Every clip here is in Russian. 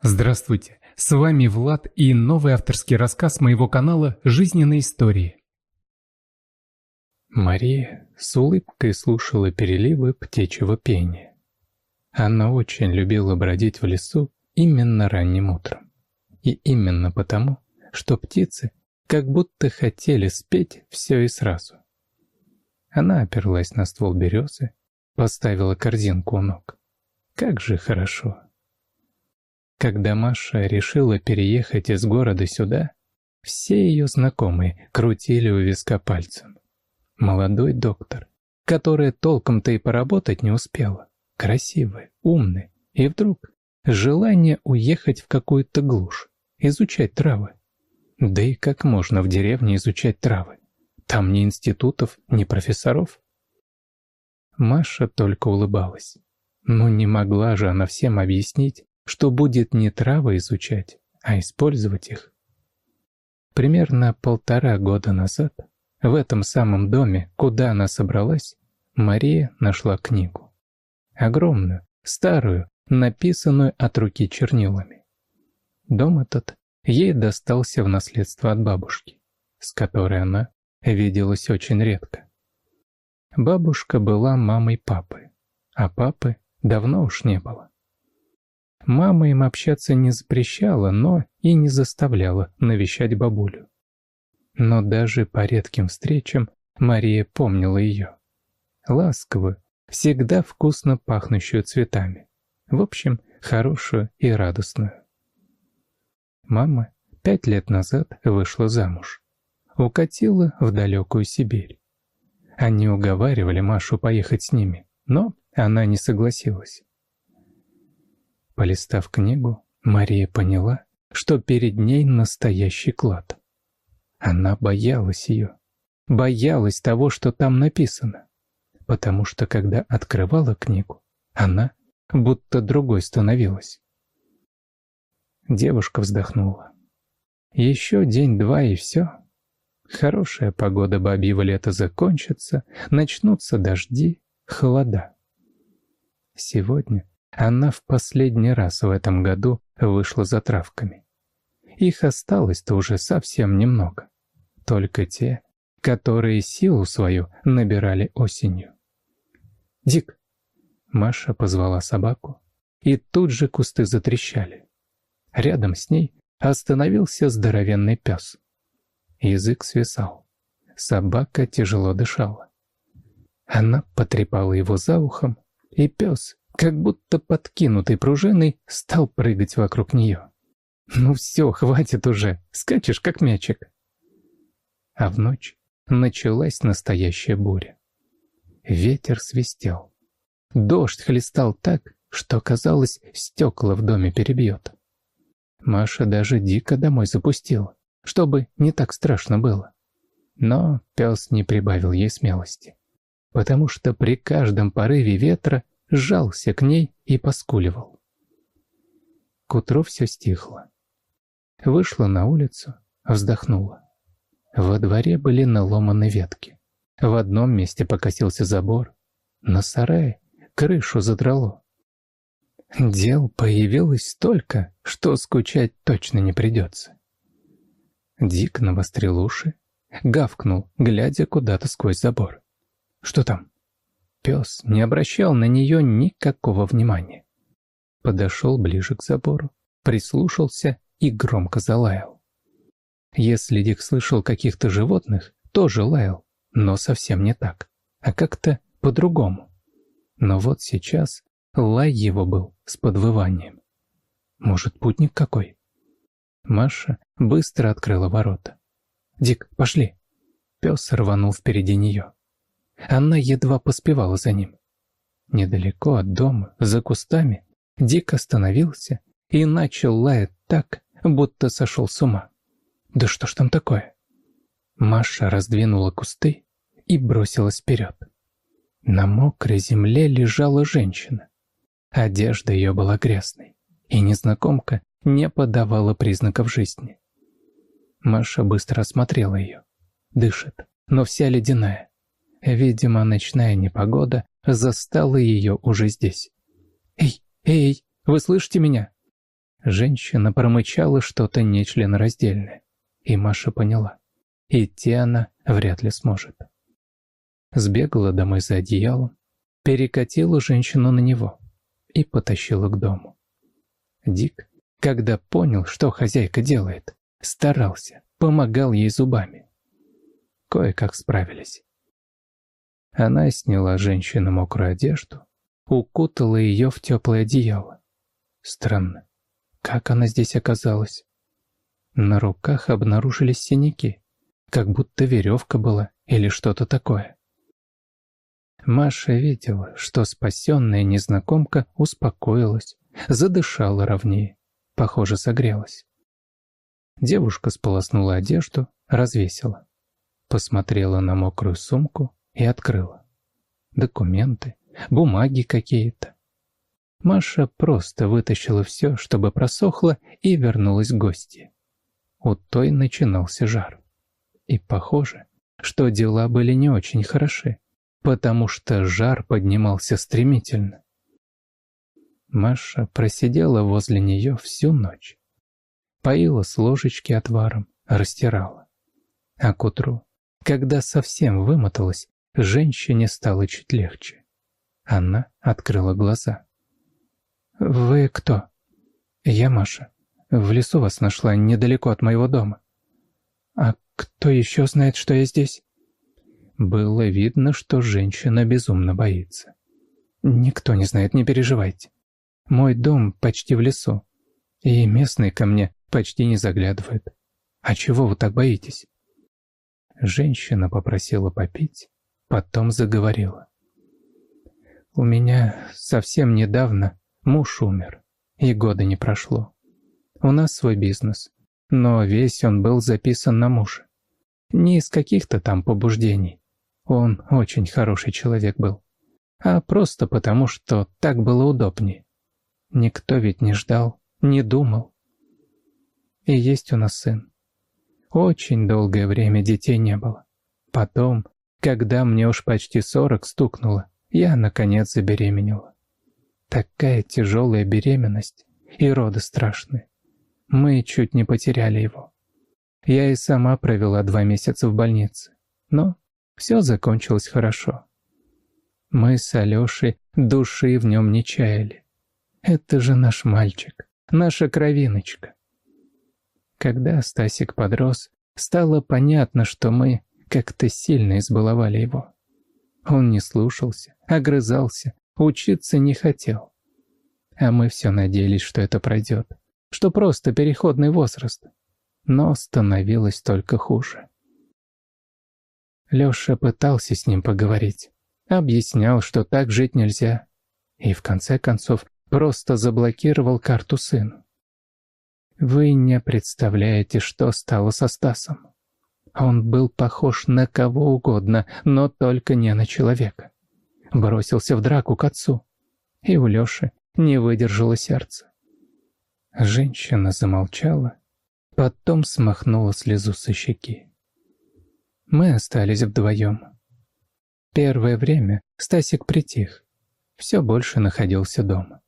Здравствуйте, с вами Влад и новый авторский рассказ моего канала «Жизненные истории». Мария с улыбкой слушала переливы птичьего пения. Она очень любила бродить в лесу именно ранним утром. И именно потому, что птицы как будто хотели спеть все и сразу. Она оперлась на ствол березы, поставила корзинку у ног. Как же хорошо! Когда Маша решила переехать из города сюда, все ее знакомые крутили у виска пальцем. Молодой доктор, которая толком-то и поработать не успела, красивая, умная, и вдруг желание уехать в какую-то глушь, изучать травы. Да и как можно в деревне изучать травы? Там ни институтов, ни профессоров. Маша только улыбалась. Ну не могла же она всем объяснить, что будет не травы изучать, а использовать их. Примерно 1,5 года назад в этом самом доме, куда она собралась, Мария нашла книгу. Огромную, старую, написанную от руки чернилами. Дом этот ей достался в наследство от бабушки, с которой она виделась очень редко. Бабушка была мамой папы, а папы давно уж не было. Мама им общаться не запрещала, но и не заставляла навещать бабулю. Но даже по редким встречам Мария помнила ее. Ласковую, всегда вкусно пахнущую цветами. В общем, хорошую и радостную. Мама 5 лет назад вышла замуж. Укатила в далекую Сибирь. Они уговаривали Машу поехать с ними, но она не согласилась. Полистав книгу, Мария поняла, что перед ней настоящий клад. Она боялась ее, боялась того, что там написано, потому что когда открывала книгу, она будто другой становилась. Девушка вздохнула. Еще день-два и все. Хорошая погода бабьего лета закончится, начнутся дожди, холода. Сегодня она в последний раз в этом году вышла за травками. Их осталось-то уже совсем немного. Только те, которые силу свою набирали осенью. «Дик!» Маша позвала собаку, и тут же кусты затрещали. Рядом с ней остановился здоровенный пес. Язык свисал. Собака тяжело дышала. Она потрепала его за ухом, и пес, как будто подкинутый пружиной, стал прыгать вокруг нее. «Ну все, хватит уже, скачешь как мячик». А в ночь началась настоящая буря. Ветер свистел. Дождь хлестал так, что, казалось, стекла в доме перебьет. Маша даже Дика домой запустила, чтобы не так страшно было. Но пес не прибавил ей смелости, потому что при каждом порыве ветра сжался к ней и поскуливал. К утру все стихло. Вышла на улицу, вздохнула. Во дворе были наломаны ветки. В одном месте покосился забор. На сарае крышу задрало. Дел появилось столько, что скучать точно не придется. Дик навострил уши, гавкнул, глядя куда-то сквозь забор. «Что там?» Пес не обращал на нее никакого внимания. Подошел ближе к забору, прислушался и громко залаял. Если Дик слышал каких-то животных, тоже лаял, но совсем не так, а как-то по-другому. Но вот сейчас лай его был с подвыванием. Может, путник какой? Маша быстро открыла ворота. «Дик, пошли!» Пес рванул впереди нее. Она едва поспевала за ним. Недалеко от дома, за кустами, Дик остановился и начал лаять так, будто сошел с ума. Да что ж там такое? Маша раздвинула кусты и бросилась вперед. На мокрой земле лежала женщина. Одежда ее была грязной, и незнакомка не подавала признаков жизни. Маша быстро осмотрела ее. Дышит, но вся ледяная. Видимо, ночная непогода застала ее уже здесь. «Эй, эй, вы слышите меня?» Женщина промычала что-то нечленораздельное, и Маша поняла. Идти она вряд ли сможет. Сбегала домой за одеялом, перекатила женщину на него и потащила к дому. Дик, когда понял, что хозяйка делает, старался, помогал ей зубами. Кое-как справились. Она сняла женщине мокрую одежду, укутала ее в теплое одеяло. Странно, как она здесь оказалась? На руках обнаружились синяки, как будто веревка была или что-то такое. Маша видела, что спасенная незнакомка успокоилась, задышала ровнее, похоже, согрелась. Девушка сполоснула одежду, развесила, посмотрела на мокрую сумку и открыла. Документы, бумаги какие-то. Маша просто вытащила все, чтобы просохло, и вернулась к гостье. У той начинался жар. И похоже, что дела были не очень хороши, потому что жар поднимался стремительно. Маша просидела возле нее всю ночь. Поила с ложечки отваром, растирала. А к утру, когда совсем вымоталась, женщине стало чуть легче. Она открыла глаза. «Вы кто?» «Я Маша. В лесу вас нашла, недалеко от моего дома». «А кто еще знает, что я здесь?» Было видно, что женщина безумно боится. «Никто не знает, не переживайте. Мой дом почти в лесу, и местные ко мне почти не заглядывают. А чего вы так боитесь?» Женщина попросила попить, потом заговорила. «У меня совсем недавно муж умер, и года не прошло. У нас свой бизнес, но весь он был записан на мужа. Не из каких-то там побуждений. Он очень хороший человек был, а просто потому, что так было удобнее. Никто ведь не ждал, не думал. И есть у нас сын. Очень долгое время детей не было. Потом, когда мне уж почти 40 стукнуло, я, наконец, забеременела. Такая тяжелая беременность, и роды страшные. Мы чуть не потеряли его. Я и сама провела 2 месяца в больнице, но все закончилось хорошо. Мы с Алешей души в нем не чаяли. Это же наш мальчик, наша кровиночка. Когда Стасик подрос, стало понятно, что мы как-то сильно избаловали его. Он не слушался, огрызался, учиться не хотел. А мы все надеялись, что это пройдет, что просто переходный возраст. Но становилось только хуже. Леша пытался с ним поговорить, объяснял, что так жить нельзя, и в конце концов просто заблокировал карту сыну. Вы не представляете, что стало со Стасом. Он был похож на кого угодно, но только не на человека. Бросился в драку к отцу, и у Леши не выдержало сердце. Женщина замолчала, потом смахнула слезу со щеки. Мы остались вдвоем. Первое время Стасик притих, все больше находился дома.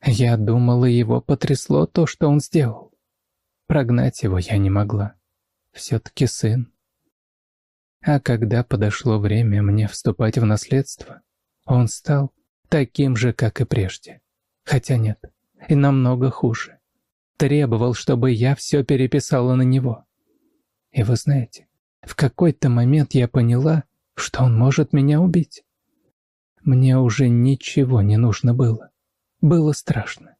Я думала, его потрясло то, что он сделал. Прогнать его я не могла. Все-таки сын. А когда подошло время мне вступать в наследство, он стал таким же, как и прежде. Хотя нет, и намного хуже. Требовал, чтобы я все переписала на него. И вы знаете, в какой-то момент я поняла, что он может меня убить. Мне уже ничего не нужно было. Было страшно.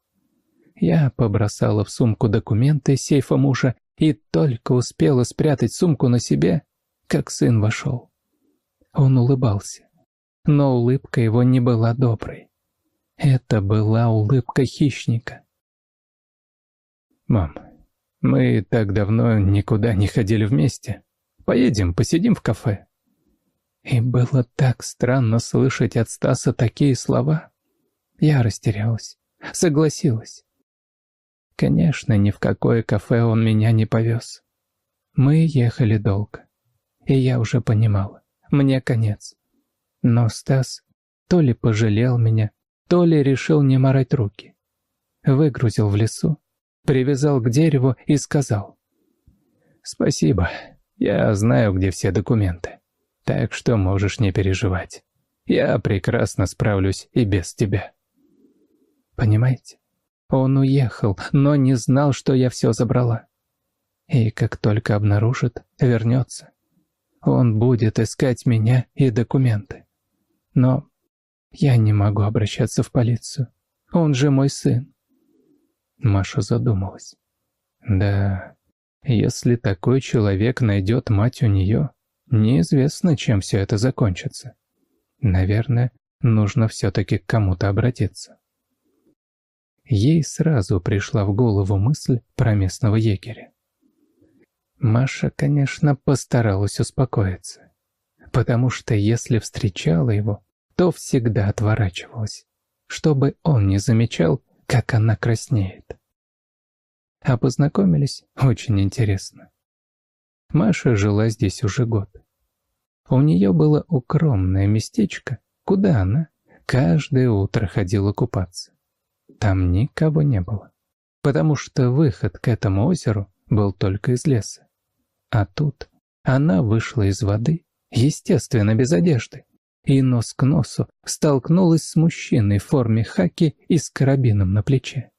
Я побросала в сумку документы из сейфа мужа и только успела спрятать сумку на себе, как сын вошел. Он улыбался, но улыбка его не была доброй. Это была улыбка хищника. «Мам, мы так давно никуда не ходили вместе. Поедем, посидим в кафе». И было так странно слышать от Стаса такие слова. Я растерялась, согласилась. Конечно, ни в какое кафе он меня не повез. Мы ехали долго, и я уже понимала, мне конец. Но Стас то ли пожалел меня, то ли решил не морать руки. Выгрузил в лесу, привязал к дереву и сказал: «Спасибо, я знаю, где все документы, так что можешь не переживать. Я прекрасно справлюсь и без тебя». Понимаете? Он уехал, но не знал, что я все забрала. И как только обнаружит, вернется. Он будет искать меня и документы. Но я не могу обращаться в полицию. Он же мой сын. Маша задумалась. Да, если такой человек найдет мать у нее, неизвестно, чем все это закончится. Наверное, нужно все-таки к кому-то обратиться. Ей сразу пришла в голову мысль про местного егеря. Маша, конечно, постаралась успокоиться, потому что если встречала его, то всегда отворачивалась, чтобы он не замечал, как она краснеет. А познакомились очень интересно. Маша жила здесь уже год. У нее было укромное местечко, куда она каждое утро ходила купаться. Там никого не было, потому что выход к этому озеру был только из леса. А тут она вышла из воды, естественно, без одежды, и нос к носу столкнулась с мужчиной в форме хаки и с карабином на плече.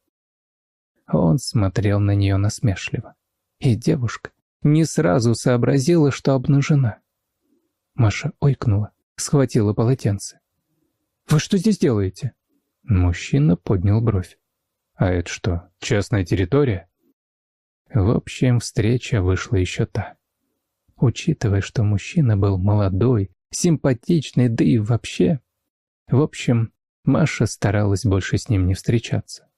Он смотрел на нее насмешливо, и девушка не сразу сообразила, что обнажена. Маша ойкнула, схватила полотенце. «Вы что здесь делаете?» Мужчина поднял бровь. «А это что, частная территория?» В общем, встреча вышла еще та. Учитывая, что мужчина был молодой, симпатичный, да и вообще... В общем, Маша старалась больше с ним не встречаться.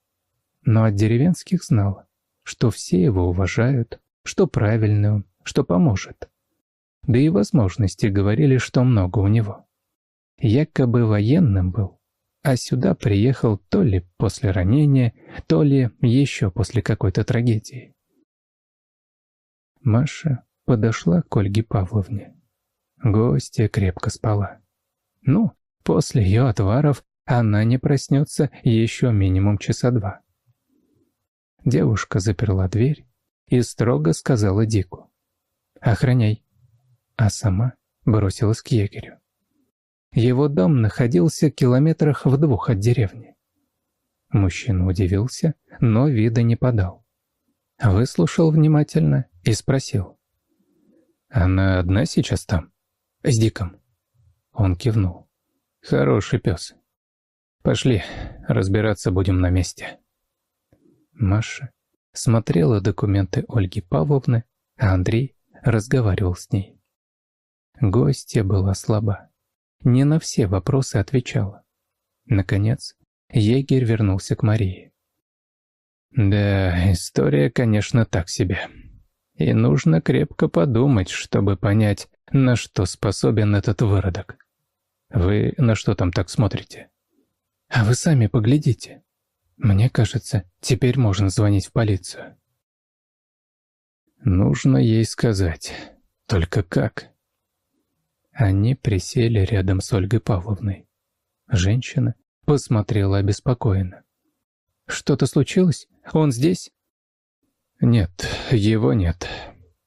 Но от деревенских знала, что все его уважают, что правильный он, что поможет. Да и возможности говорили, что много у него. Якобы военным был, а сюда приехал то ли после ранения, то ли еще после какой-то трагедии. Маша подошла к Ольге Павловне. Гостья крепко спала. Ну, после ее отваров она не проснется еще минимум часа два. Девушка заперла дверь и строго сказала Дику: «Охраняй», а сама бросилась к егерю. Его дом находился километрах в 2 от деревни. Мужчина удивился, но вида не подал. Выслушал внимательно и спросил: «Она одна сейчас там? С Диком?» Он кивнул. «Хороший пес. Пошли, разбираться будем на месте». Маша смотрела документы Ольги Павловны, а Андрей разговаривал с ней. Гостья была слаба. Не на все вопросы отвечала. Наконец, егерь вернулся к Марии. «Да, история, конечно, так себе. И нужно крепко подумать, чтобы понять, на что способен этот выродок. Вы на что там так смотрите?» «А вы сами поглядите. Мне кажется, теперь можно звонить в полицию». «Нужно ей сказать. Только как?» Они присели рядом с Ольгой Павловной. Женщина посмотрела обеспокоенно. «Что-то случилось? Он здесь?» «Нет, его нет.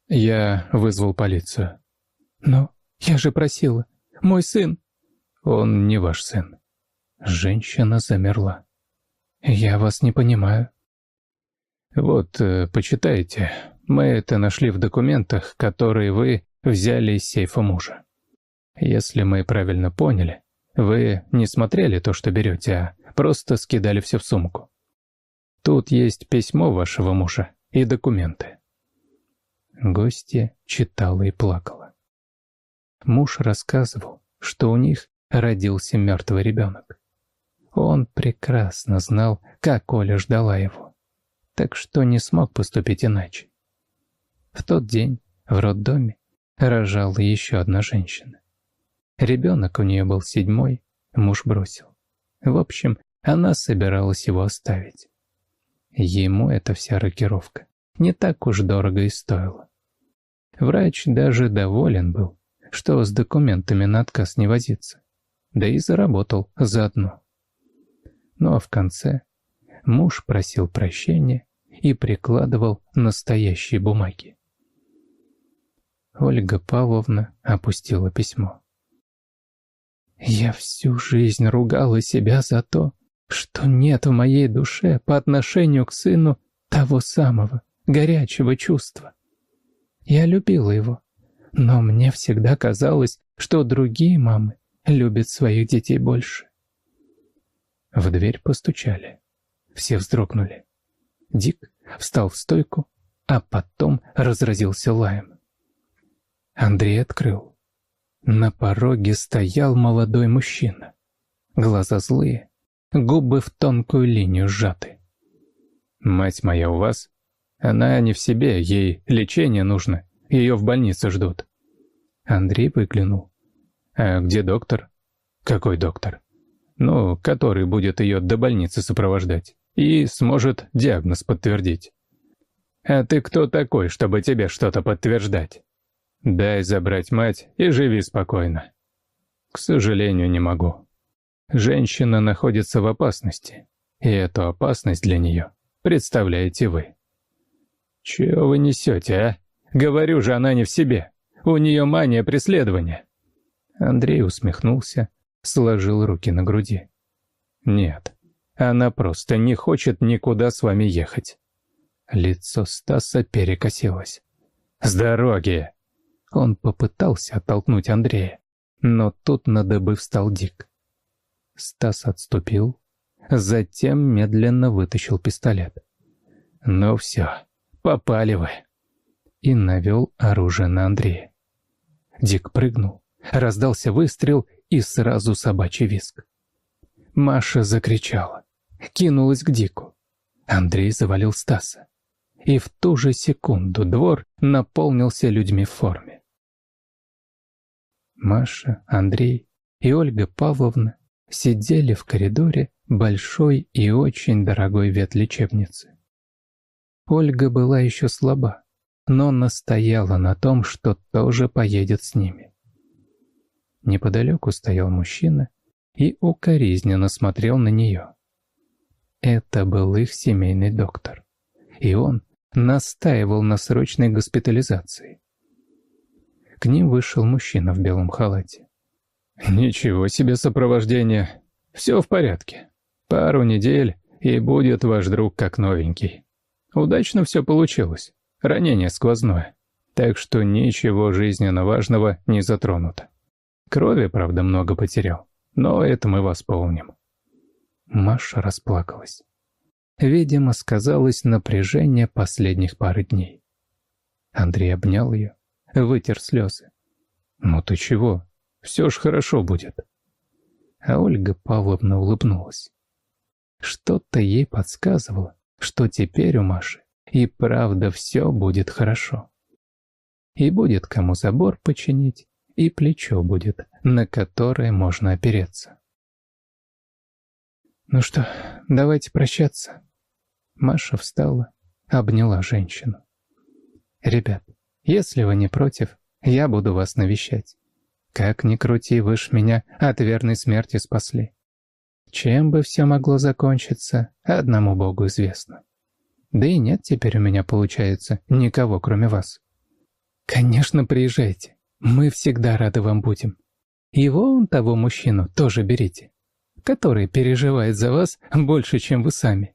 Я вызвал полицию». «Но я же просила. Мой сын...» «Он не ваш сын». Женщина замерла. «Я вас не понимаю». «Вот, почитайте. Мы это нашли в документах, которые вы взяли из сейфа мужа. Если мы правильно поняли, вы не смотрели то, что берете, а просто скидали все в сумку. Тут есть письмо вашего мужа и документы». Гостья читала и плакала. Муж рассказывал, что у них родился мертвый ребенок. Он прекрасно знал, как Оля ждала его, так что не смог поступить иначе. В тот день в роддоме рожала еще одна женщина. Ребенок у нее был 7-й, муж бросил. В общем, она собиралась его оставить. Ему эта вся рокировка не так уж дорого и стоила. Врач даже доволен был, что с документами на отказ не возиться, да и заработал заодно. Ну а в конце муж просил прощения и прикладывал настоящие бумаги. Ольга Павловна опустила письмо. «Я всю жизнь ругала себя за то, что нет в моей душе по отношению к сыну того самого горячего чувства. Я любила его, но мне всегда казалось, что другие мамы любят своих детей больше». В дверь постучали. Все вздрогнули. Дик встал в стойку, а потом разразился лаем. Андрей открыл. На пороге стоял молодой мужчина. Глаза злые, губы в тонкую линию сжаты. «Мать моя у вас? Она не в себе, ей лечение нужно, ее в больнице ждут». Андрей выглянул. «А где доктор?» «Какой доктор?» «Ну, который будет ее до больницы сопровождать и сможет диагноз подтвердить». «А ты кто такой, чтобы тебе что-то подтверждать? Дай забрать мать и живи спокойно». «К сожалению, не могу. Женщина находится в опасности, и эту опасность для нее представляете вы». «Чего вы несете, а? Говорю же, она не в себе. У нее мания преследования». Андрей усмехнулся, сложил руки на груди. «Нет, она просто не хочет никуда с вами ехать». Лицо Стаса перекосилось. «С дороги!» Он попытался оттолкнуть Андрея, но тут на дыбы встал Дик. Стас отступил, затем медленно вытащил пистолет. «Ну все, попали вы!» И навел оружие на Андрея. Дик прыгнул, раздался выстрел и сразу собачий визг. Маша закричала, кинулась к Дику. Андрей завалил Стаса. И в ту же секунду двор наполнился людьми в форме. Маша, Андрей и Ольга Павловна сидели в коридоре большой и очень дорогой ветлечебницы. Ольга была еще слаба, но настояла на том, что тоже поедет с ними. Неподалеку стоял мужчина и укоризненно смотрел на нее. Это был их семейный доктор, и он настаивал на срочной госпитализации. К ним вышел мужчина в белом халате. «Ничего себе сопровождение. Все в порядке. Пару недель, и будет ваш друг как новенький. Удачно все получилось. Ранение сквозное. Так что ничего жизненно важного не затронуто. Крови, правда, много потерял, но это мы восполним». Маша расплакалась. Видимо, сказалось напряжение последних пары дней. Андрей обнял ее, вытер слезы. «Ну ты чего? Все ж хорошо будет». А Ольга Павловна улыбнулась. Что-то ей подсказывало, что теперь у Маши и правда все будет хорошо. И будет кому забор починить, и плечо будет, на которое можно опереться. «Ну что, давайте прощаться». Маша встала, обняла женщину. «Ребят, если вы не против, я буду вас навещать. Как ни крути, вы ж меня от верной смерти спасли. Чем бы все могло закончиться, одному Богу известно. Да и нет теперь у меня, получается, никого, кроме вас. Конечно, приезжайте, мы всегда рады вам будем. И вон того мужчину тоже берите, который переживает за вас больше, чем вы сами».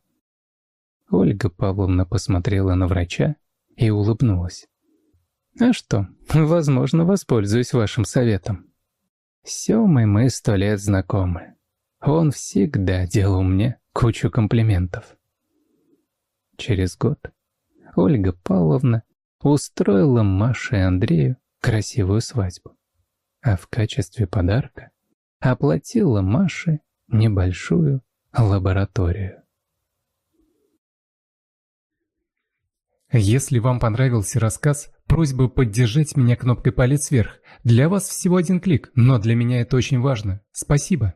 Ольга Павловна посмотрела на врача и улыбнулась. «А что, возможно, воспользуюсь вашим советом. С Семой мы 100 лет знакомы. Он всегда делал мне кучу комплиментов». Через год Ольга Павловна устроила Маше и Андрею красивую свадьбу, а в качестве подарка оплатила Маше небольшую лабораторию. Если вам понравился рассказ, просьба поддержать меня кнопкой «Палец вверх». Для вас всего один клик, но для меня это очень важно. Спасибо.